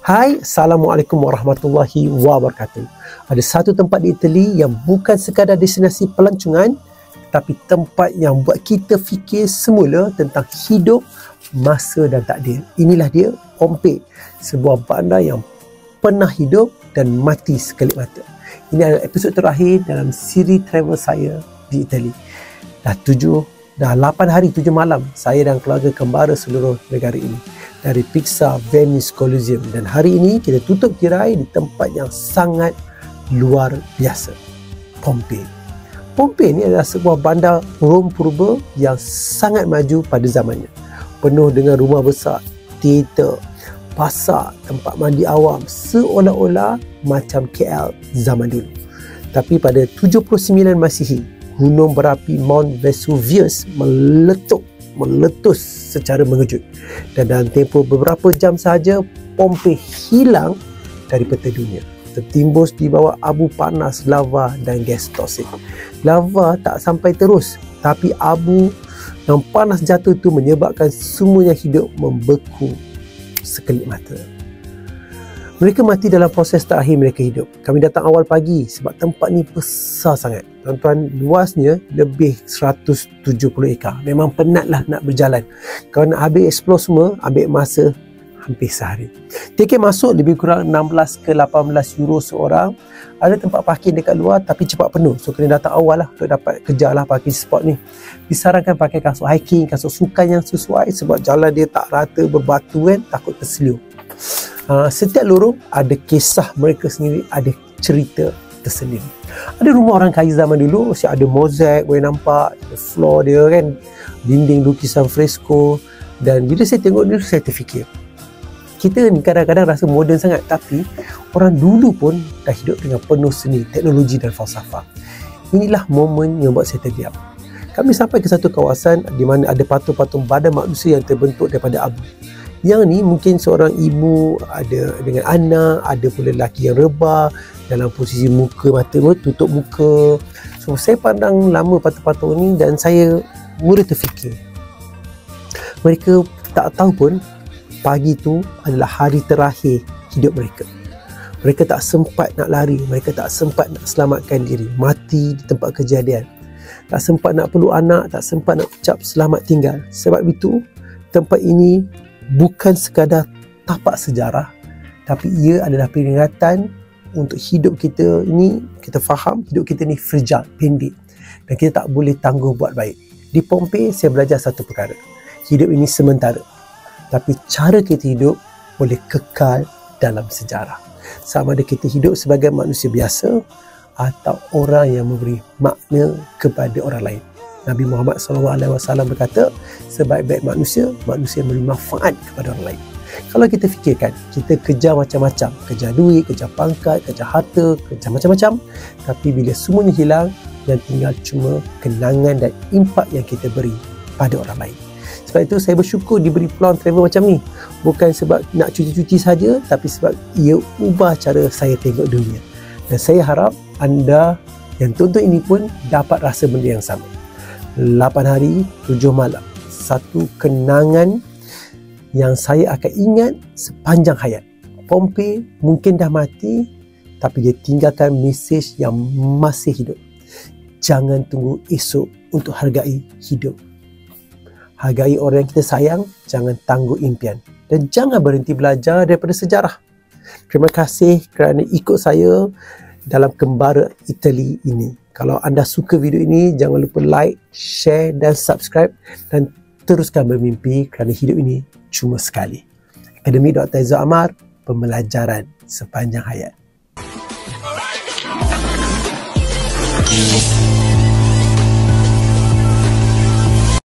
Hai, Assalamualaikum warahmatullahi wabarakatuh. Ada satu tempat di Itali yang bukan sekadar destinasi pelancongan, tapi tempat yang buat kita fikir semula tentang hidup, masa dan takdir. Inilah dia, Pompei, sebuah bandar yang pernah hidup dan mati sekelip mata. Ini adalah episod terakhir dalam siri travel saya di Itali. Dah 8 hari 7 malam saya dan keluarga kembara seluruh negara ini dari Pisa, Venice, Colosseum, dan hari ini kita tutup tirai di tempat yang sangat luar biasa, Pompei. Pompei ini adalah sebuah bandar Rom purba yang sangat maju pada zamannya, penuh dengan rumah besar, teater, pasar, tempat mandi awam, seolah-olah macam KL zaman dulu. Tapi pada 79 Masihi, gunung berapi Mount Vesuvius meletus secara mengejut, dan dalam tempoh beberapa jam sahaja Pompei hilang dari peta dunia, tertimbus di bawah abu panas, lava dan gas toksik. Lava tak sampai terus, tapi abu yang panas jatuh itu menyebabkan semua yang hidup membeku sekelip mata. Mereka mati dalam proses terakhir mereka hidup. Kami datang awal pagi sebab tempat ni besar sangat. Tuan-tuan, luasnya lebih 170 ekar. Memang penatlah nak berjalan. Kalau nak habis explore semua, ambil masa hampir sehari. Tiket masuk lebih kurang 16 ke 18 euro seorang. Ada tempat parking dekat luar tapi cepat penuh. So kena datang awal lah untuk dapat kejarlah parking spot ni. Disarankan pakai kasut hiking, kasut sukan yang sesuai sebab jalan dia tak rata, berbatu kan, takut terselio. Setiap lorong ada kisah mereka sendiri, ada cerita tersendiri. Ada rumah orang kaya zaman dulu, mesti ada mozaik, boleh nampak ada floor dia kan, dinding lukisan fresko. Dan bila saya tengok dia, saya terfikir, kita ni kadang-kadang rasa moden sangat, tapi orang dulu pun dah hidup dengan penuh seni, teknologi dan falsafah. Inilah momen yang buat saya terdiam. Kami sampai ke satu kawasan di mana ada patung-patung badan manusia yang terbentuk daripada abu. Yang ni mungkin seorang ibu ada dengan anak, ada pula lelaki yang rebah dalam posisi muka mata tutup muka. So saya pandang lama patung-patung ni dan saya mula terfikir, mereka tak tahu pun pagi tu adalah hari terakhir hidup mereka. Mereka tak sempat nak lari, mereka tak sempat nak selamatkan diri, mati di tempat kejadian. Tak sempat nak peluk anak, tak sempat nak ucap selamat tinggal. Sebab itu tempat ini bukan sekadar tapak sejarah, tapi ia adalah peringatan untuk hidup kita ini. Kita faham hidup kita ni fragile, pendek, dan kita tak boleh tangguh buat baik. Di Pompei saya belajar satu perkara, hidup ini sementara, tapi cara kita hidup boleh kekal dalam sejarah. Sama ada kita hidup sebagai manusia biasa atau orang yang memberi makna kepada orang lain. Nabi Muhammad SAW berkata, sebaik-baik manusia, manusia memberi manfaat kepada orang lain. Kalau kita fikirkan, kita kejar macam-macam, kejar duit, kejar pangkat, kejar harta, kejar macam-macam, tapi bila semuanya hilang, yang tinggal cuma kenangan dan impak yang kita beri pada orang lain. Sebab itu saya bersyukur diberi peluang travel macam ni. Bukan sebab nak cuti-cuti saja, tapi sebab ia ubah cara saya tengok dunia. Dan saya harap anda yang tonton ini pun dapat rasa benda yang sama. 8 hari 7 malam, satu kenangan yang saya akan ingat sepanjang hayat. Pompei mungkin dah mati, tapi dia tinggalkan mesej yang masih hidup. Jangan tunggu esok untuk hargai hidup. Hargai orang yang kita sayang, jangan tangguh impian, dan jangan berhenti belajar daripada sejarah. Terima kasih kerana ikut saya dalam kembara Itali ini. Kalau anda suka video ini, jangan lupa like, share dan subscribe, dan teruskan bermimpi kerana hidup ini cuma sekali. Akademi Dr. Aizat Amar, pembelajaran sepanjang hayat.